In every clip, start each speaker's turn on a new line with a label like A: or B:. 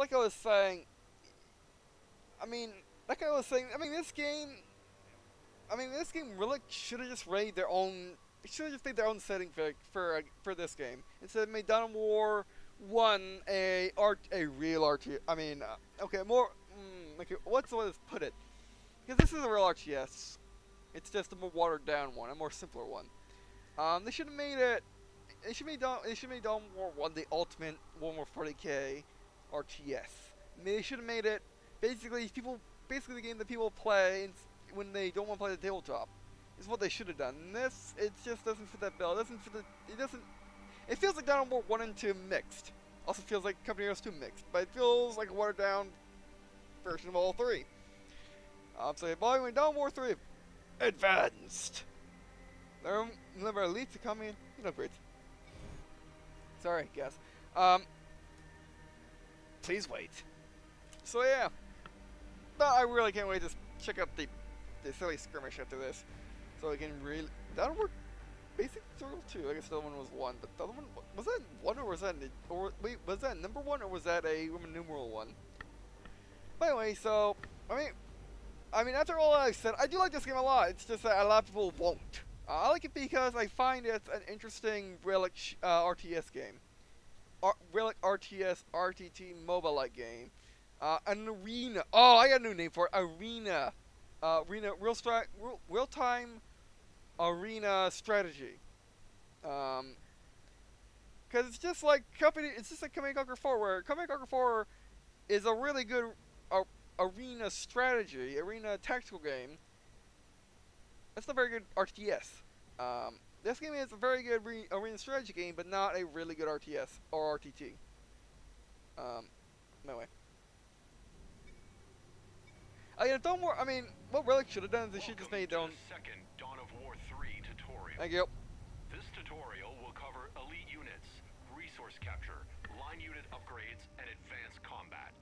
A: like I was saying, I mean, like I was saying, this game really should have just made their own. Should have just made their own setting for this game instead of made Dawn War 1 a real RTS. Okay, more. Okay, what's the way to put it? Because this is a real RTS. It's just a more watered down one, a more simpler one. They should have made it. They should make Dawn War 1 the ultimate 140k RTS. They should have made it basically the game that people play when they don't want to play the tabletop. Is what they should have done. And this, it just doesn't fit that bill. It doesn't fit the. It doesn't. It feels like Dawn War 1 and 2 mixed. Also feels like Company Heroes 2 mixed, but it feels like a watered down version of all three. So volume Dawn War 3 advanced. Remember elite to come in. Great. Sorry, guess. Please wait. So yeah, but I really can't wait to check out the silly skirmish after this, so I can really. That'll work. Basic tutorial 2. I guess the other one was 1, but the other one was that 1 or was that wait, was that number 1 or was that a Roman numeral 1? But anyway, so I mean after all I've said, I do like this game a lot. It's just that a lot of people won't. I like it because I find it's an interesting relic RTS game. Relic RTS RTT MOBA-like game. An arena. Oh, I got a new name for it. Arena. Real-time arena strategy. Because it's just like Command & Conquer 4, where Command & Conquer 4 is a really good arena strategy, arena tactical game. That's a very good RTS. This game is a very good arena strategy game, but not a really good RTS or RTT. Anyway. Don't worry. I mean, what Relic should have done is they should just made their own.
B: Second Dawn of War 3 tutorial.
A: Thank you.
B: This tutorial will cover elite units, resource capture, line unit upgrades, and advanced combat.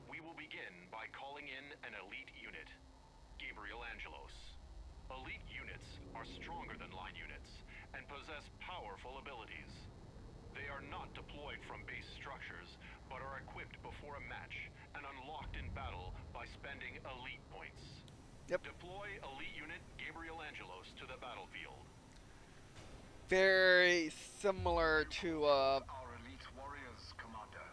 B: We will begin by calling in an elite unit, Gabriel Angelos. Elite units are stronger than line units and possess powerful abilities. They are not deployed from base structures, but are equipped before a match and unlocked in battle by spending elite points.
A: Yep.
B: Deploy elite unit Gabriel Angelos to the battlefield.
A: Very similar to
C: Our elite warriors, Commander.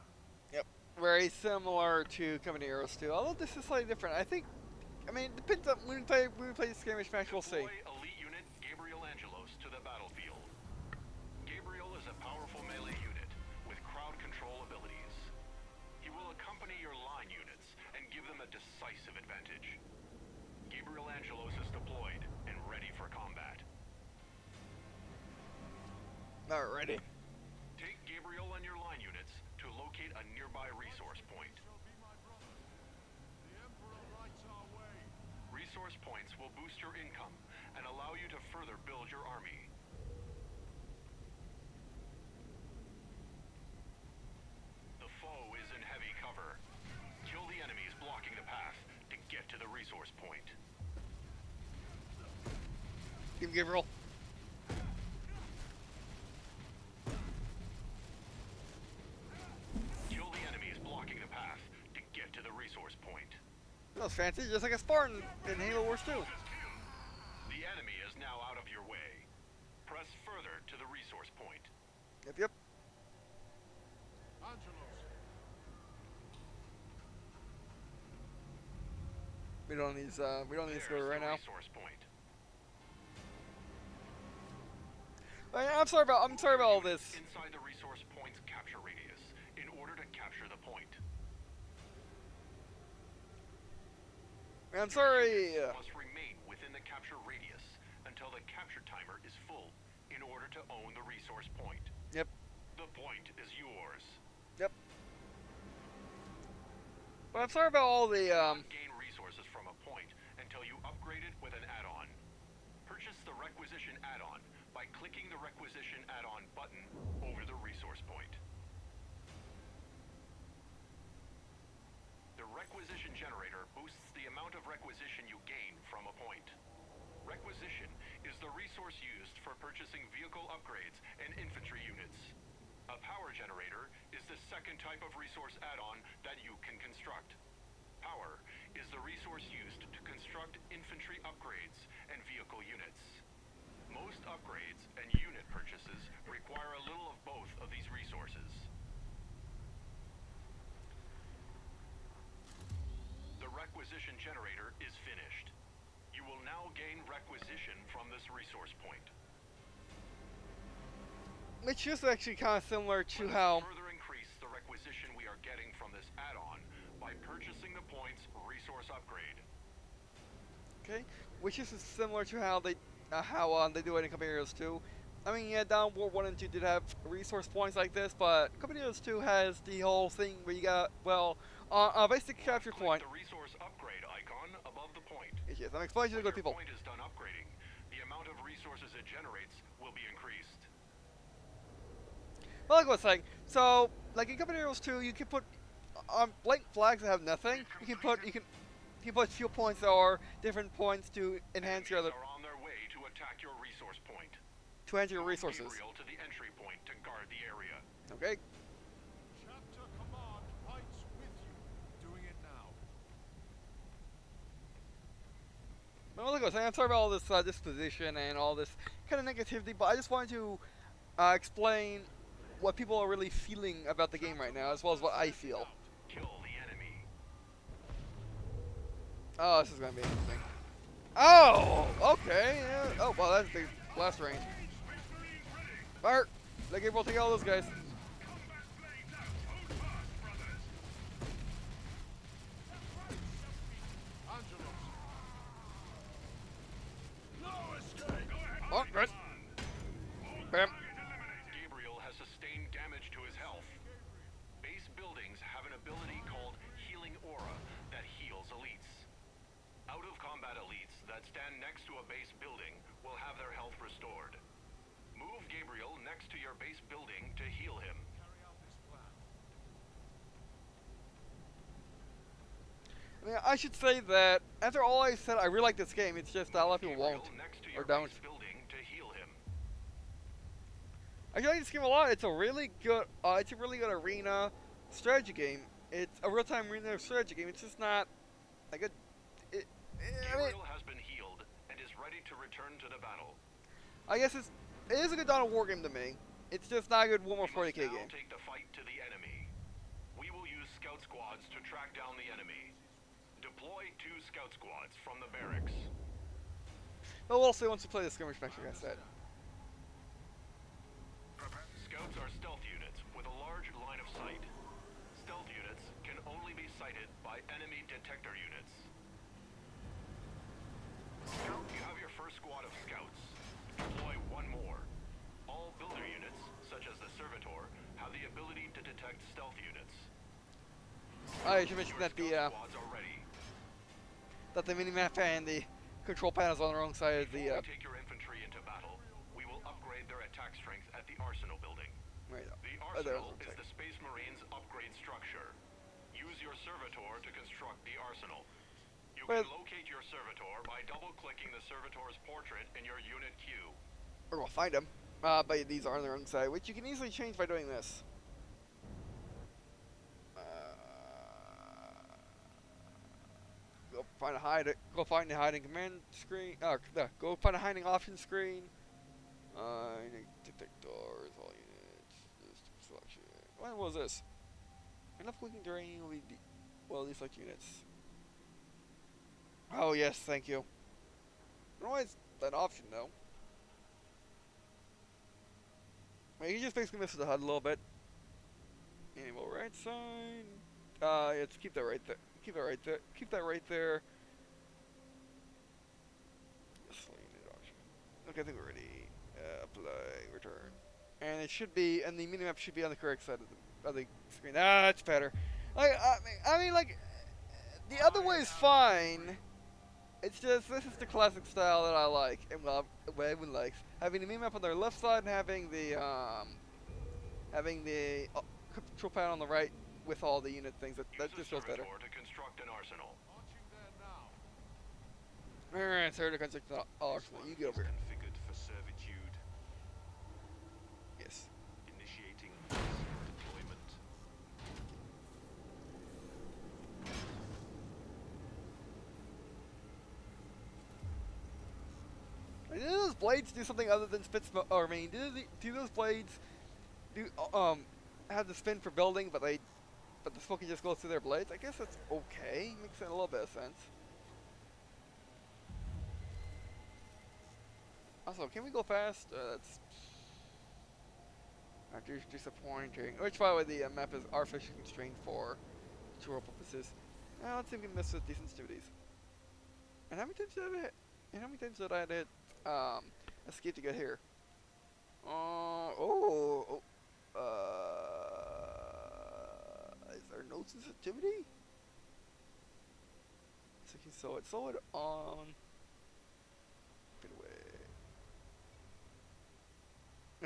A: Yep. Very similar to Company Heroes 2. Although this is slightly different. I mean, it depends on when we play the skirmish match, we'll see.
B: Deploy elite unit Gabriel Angelos to the battlefield. Gabriel is a powerful melee unit with crowd control abilities. He will accompany your line units and give them a decisive advantage. Gabriel Angelos is deployed and ready for combat.
A: Not ready.
B: Take Gabriel and your line units to locate a nearby resource point. Resource points will boost your income and allow you to further build your army. The foe is in heavy cover. Kill the enemies blocking the path to get to the resource point.
A: Give Gabriel.
B: Kill the enemies blocking the path to get to the resource point.
A: That was fancy, just like a Spartan in Halo Wars 2.
B: The enemy is now out of your way. Press further to the resource point.
A: Yep. We don't need to go right now.
B: Resource point.
A: I'm sorry about all this.
B: Inside the resource point's capture radius in order to capture the point.
A: I'm sorry.
B: Must remain within the capture radius until the capture timer is full in order to own the resource point.
A: Yep.
B: The point is yours.
A: Yep. But I'm sorry about all the
B: Gain resources from a point until you upgrade it with an add-on. Purchase the requisition add-on by clicking the requisition add-on button over the resource point. The requisition generator boosts the amount of requisition you gain from a point. Requisition is the resource used for purchasing vehicle upgrades and infantry units. Power Generator is the second type of resource add-on that you can construct. Power is the resource used to construct infantry upgrades and vehicle units. Most upgrades and unit purchases require a little of both of these resources. The requisition generator is finished. You will now gain requisition from this resource point.
A: Which is actually kind of similar to how...
B: Further increase the requisition we are getting from this add-on by purchasing the point's resource upgrade.
A: Okay, which is similar to how they do it in Company Heroes 2. I mean, yeah, Dawn War 1 and 2 did have resource points like this, but Company Heroes 2 has the whole thing where you got, well, a basic capture point.
B: The resource upgrade icon above the point.
A: Yes, I'm explaining to the good people.
B: When your point is done upgrading, the amount of resources it generates will be increased.
A: Well, like I was saying, so like in Company Heroes 2, you can put blank flags that have nothing. You can put fuel points that are different points to enhance your other.
B: Are on their way to attack your resource point.
A: To enter your resources.
B: Gabriel to the entry point to guard the area.
A: Okay.
C: Chapter Command fights with you. Doing it now.
A: Well, like I was saying, I'm sorry about all this disposition and all this kind of negativity, but I just wanted to explain what people are really feeling about the game right now, as well as what I feel.
B: Kill the enemy.
A: Oh, this is gonna be interesting. Oh, okay. Yeah. Oh, well, that's the last range. Bart, let Gabriel take all those guys. Oh, good. Bam.
B: Gabriel has sustained damage to his health. Base buildings have an ability called Healing Aura that heals elites. Out of combat elites that stand next to a base building will have their health restored. Move Gabriel next to your base building to heal him.
A: I mean, I should say that after all I said, I really like this game. It's just that a lot of people won't or don't. I like this game a lot. It's a really good. It's a really good arena strategy game. It's a real-time arena strategy game. It's just not like a.
B: Gabriel has been healed and is ready to return to the battle.
A: I guess it is a good Dawn of War game to me. It's just not a good Warhammer 40k game.
B: Take the fight to the enemy. We will use scout squads to track down the enemy. Deploy 2 scout squads from the barracks.
A: But we'll see once we play the skirmish match, like I said.
B: Scouts are stealth units with a large line of sight. Stealth units can only be sighted by enemy detector units. You have your first squad of scouts. Deploy 1 more. All builder units, such as the Servitor, have the ability to detect stealth units.
A: I should mention that
B: Squads are ready.
A: the minimap and the control panels on the wrong side of the.
B: Before we take your infantry into battle, we will upgrade their attack strength at the arsenal building.
A: Right.
B: The arsenal is the Space Marines upgrade structure. Use your Servitor to construct the arsenal. You can locate your Servitor by double-clicking the Servitor's portrait in your unit queue.
A: Or we'll find them. But these are on their own side, which you can easily change by doing this. Go find a hiding command screen. Go find a hiding option screen. Detectors, all units. Selection. What was this? Enough clicking during these select units. Oh yes, thank you. I don't know why it's that option though. You just basically misses the HUD a little bit. Enable right side. Let's keep that right there. Keep that right there. Keep that right there. Okay, I think we're ready. Apply, return. And it should be, and the minimap should be on the correct side of the screen. Ah, that's better. Like, I mean, like, the other way is fine. It's just, this is the classic style that I like, and well, what everyone likes. Having the minimap on their left side and having the control panel on the right with all the unit things. That just feels better.
B: To construct an arsenal.
A: Alright, sorry to construct the arsenal. You get over here.
B: Configured for servitude.
A: Yes.
B: Initiating
A: blades do something other than spit smoke? Or I mean, do those blades do have the spin for building, but the smoke just goes through their blades? I guess that's okay. Makes a little bit of sense. Also, can we go fast? That's disappointing. Which, by the way, the map is artificially constrained for tutorial purposes. Let's see if we can miss with decent activities. And how many times did I hit? And how many times did I hit escape to get here? Is there no sensitivity? So it's slow it on. Get away.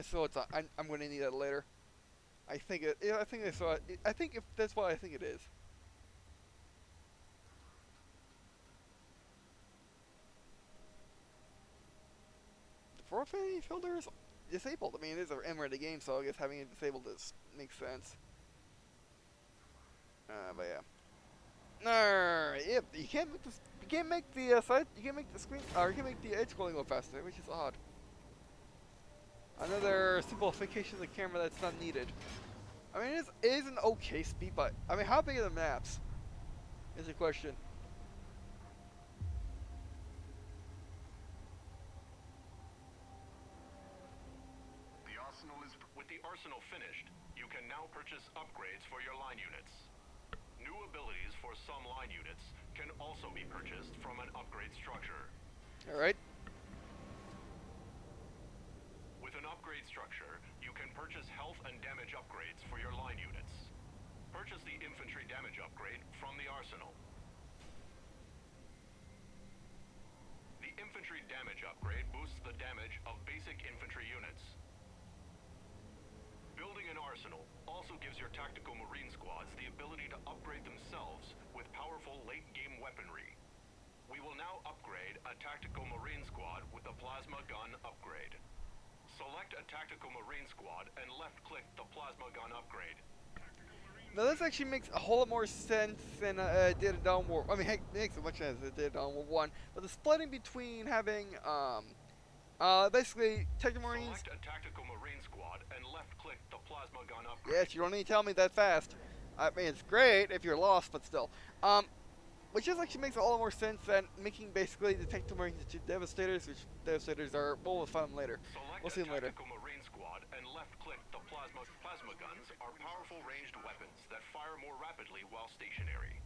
A: So it's on. I'm going to need that later. I think it. Yeah, I think I saw it. I think if that's what I think it is. The profanity filter is disabled. I mean, it is an M-rated game, so I guess having it disabled makes sense. But yeah. Yep. You can't make this. You can't make the side. You can't make the screen. Or you can't make the edge scrolling go faster, which is odd. Another simplification of the camera that's not needed. I mean, it is an okay speed, but I mean, how big are the maps? Is the question.
B: With the arsenal finished, you can now purchase upgrades for your line units. New abilities for some line units can also be purchased from an upgrade structure.
A: Alright.
B: With an upgrade structure, you can purchase health and damage upgrades for your line units. Purchase the infantry damage upgrade from the arsenal. The infantry damage upgrade boosts the damage of basic infantry units. Building an arsenal also gives your tactical marine squads the ability to upgrade themselves with powerful late-game weaponry. We will now upgrade a tactical marine squad with the plasma gun upgrade. Select a tactical marine squad and left-click the plasma gun upgrade.
A: Now this actually makes a whole lot more sense than it did in Dawn War. I mean, heck, it makes as much sense as it did in Dawn War 1. But the splitting between having basically tactical marines.
B: Select a tactical marine squad and left-click the plasma gun upgrade.
A: Yes, you don't need to tell me that fast. I mean, it's great if you're lost, but still. Which just actually makes a lot more sense than making basically the tactical marines into devastators, which devastators are. We'll find them later. We'll see them later.
B: Select a tactical marine squad and left-click the plasma guns are powerful ranged weapons that fire more rapidly while stationary.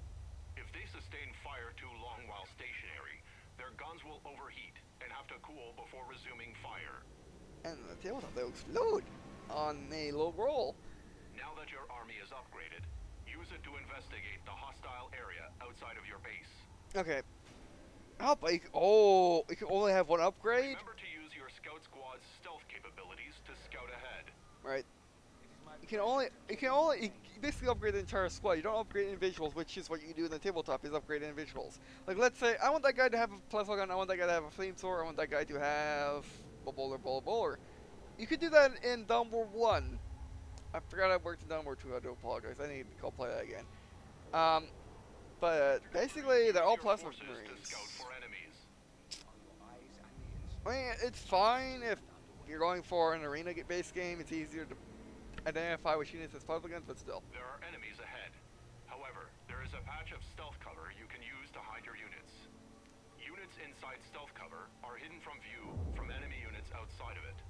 B: If they sustain fire too long while stationary, their guns will overheat and have to cool before resuming fire.
A: And the tabletop, they'll explode on a low roll.
B: Now that your army is upgraded, use it to investigate the hostile area outside of your base.
A: Okay. How big? Oh, you can only have one upgrade?
B: Remember to use your scout squad's stealth capabilities to scout ahead.
A: Right. You basically upgrade the entire squad. You don't upgrade individuals, which is what you do in the tabletop, is upgrade individuals. Like, let's say, I want that guy to have a plasma gun, I want that guy to have a flamethrower, I want that guy to have a bowler. You could do that in Dawn War 1. I forgot I worked in Dawn War 2, I do apologize. I need to go play that again. But basically, they're all plasma marines. I mean, it's fine if you're going for an arena-based game. It's easier to identify which units as plasma guns, but still.
B: There are enemies ahead. However, there is a patch of stealth cover you can use to hide your units. Units inside stealth cover are hidden from view from enemy units outside of it.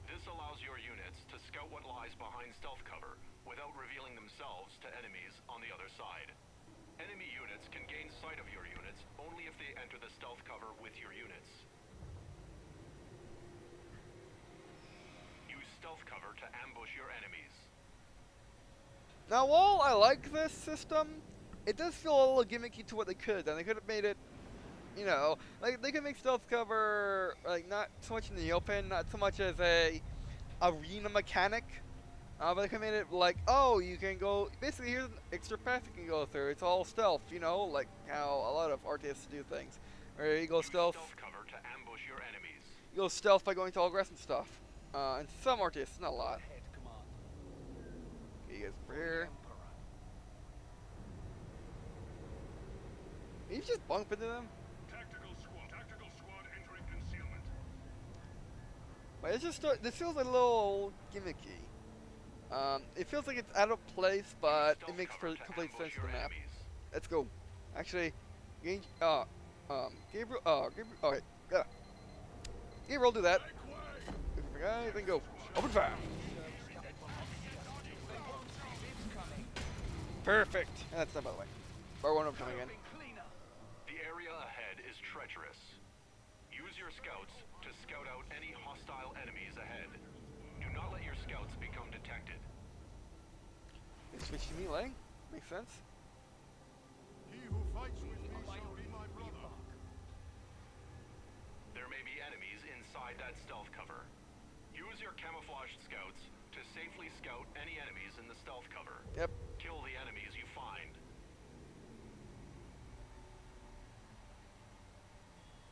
B: This allows your units to scout what lies behind stealth cover without revealing themselves to enemies on the other side. Enemy units can gain sight of your units only if they enter the stealth cover with your units. Use stealth cover to ambush your enemies.
A: Now, while I like this system, it does feel a little gimmicky to what they could have done. They could have made it, you know, like they could make stealth cover like not so much in the open, not so much as a arena mechanic, but they could have made it like, oh, you can go. Basically, here's an extra path you can go through. It's all stealth, you know, like how a lot of RTSes do things. Or you go stealth.
B: Stealth cover to ambush your enemies.
A: You go stealth by going to all aggressive stuff. And some RTSes, not a lot. Okay, you guys over here. You just bump into them.
C: Tactical squad entering concealment.
A: But it's just this feels a little gimmicky. It feels like it's out of place, but it makes complete sense to the map. Let's go. Actually, Gabriel. Gabriel. Okay. Yeah. Gabriel, do that. Looking for guy, then go. Open fire. Perfect. And that's done, by the way. Bar 1 up coming in.
B: The area ahead is treacherous. Use your scouts to scout out any hostile enemies ahead. Do not let your scouts become detected.
A: They switch to melee. Makes sense.
C: He who fights with me shall be my brother.
B: There may be enemies inside that stealth cover. Use your camouflaged scouts to safely scout any enemies in the stealth cover.
A: Yep.
B: Kill the enemies you find.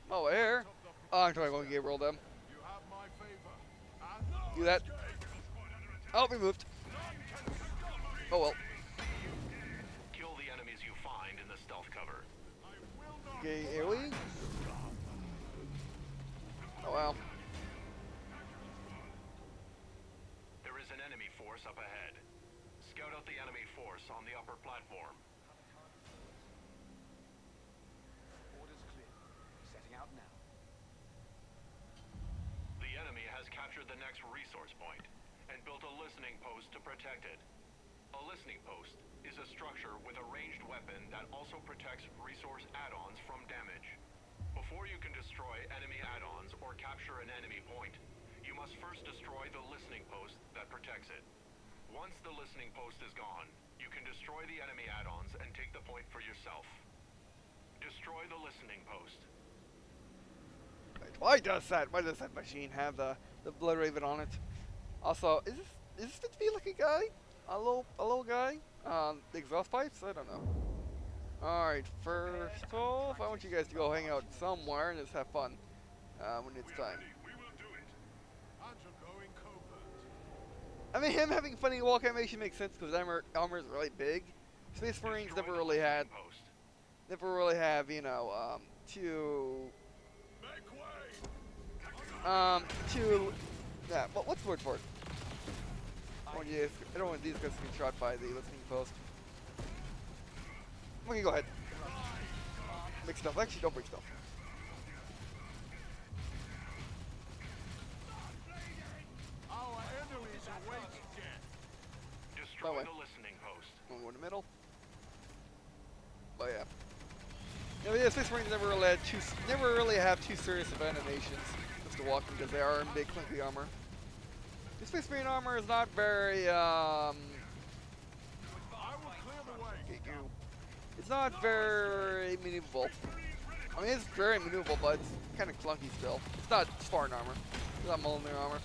A: Oh, air. Oh, I'm trying to go Gabriel them.
C: You have my favor. And
A: Do that. Oh, we moved. Oh well.
B: Kill the enemies you find in the stealth cover.
C: I will not.
A: Okay, AoE. Oh wow.
B: There is an enemy force up ahead. Scout out the enemy force on the upper platform.
D: Orders clear. Setting out now.
B: The enemy has captured the next resource point and built a listening post to protect it. A listening post is a structure with a ranged weapon that also protects resource add-ons from damage. Before you can destroy enemy add-ons or capture an enemy point, you must first destroy the listening post that protects it. Once the listening post is gone, you can destroy the enemy add-ons and take the point for yourself. Destroy the listening post.
A: Wait, why does that machine have the Blood Raven on it? Also, is this meant to be like a guy? A little guy? The exhaust pipes? I don't know. Alright, first off, I want you guys to go hang out somewhere and just have fun when it's time.
C: We will do it. And you're going covert.
A: I mean, him having funny walk animation makes sense because armor is really big. Space Marines
B: Destroy
A: never
B: the
A: really
B: listening
A: had, you know, yeah, what's the word for it? I don't want these guys to get shot by the listening post. Okay, go ahead. Make stuff. Actually, don't break stuff.
C: Our enemies await death.
B: Destroy
A: way.
B: the listening post.
A: One in the middle. Oh yeah. Yeah, Space Marines never really have too serious of animations just to walk them because they are in big clunky armor. The Space Marine armor is not very
C: I will clear the way.
A: it's not very maneuverable. I mean, it's very maneuverable, but it's kind of clunky still. It's not Spartan armor. It's not Mjolnir armor.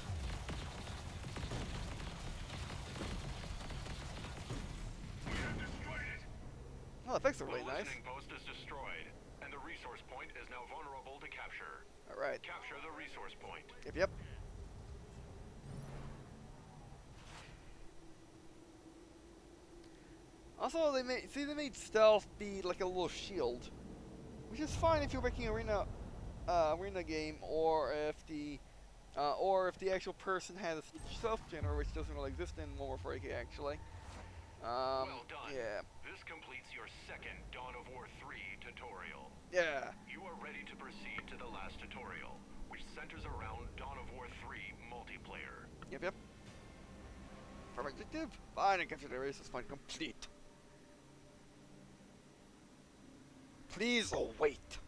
A: Oh, the effects are really
B: The
A: nice.
B: listening post is destroyed, and the resource point is now vulnerable to capture.
A: Alright.
B: Capture the resource point.
A: Yep. Also, they made stealth be like a little shield, which is fine if you're making arena game, or if the actual person has a stealth generator, which doesn't really exist in Warhammer 40K actually.
B: Well done.
A: Yeah.
B: This completes your second Dawn of War 3 tutorial.
A: Yeah.
B: You are ready to proceed to the last tutorial, which centers around Dawn of War 3 multiplayer.
A: Yep. From objective, find and capture the resource point complete. Please await.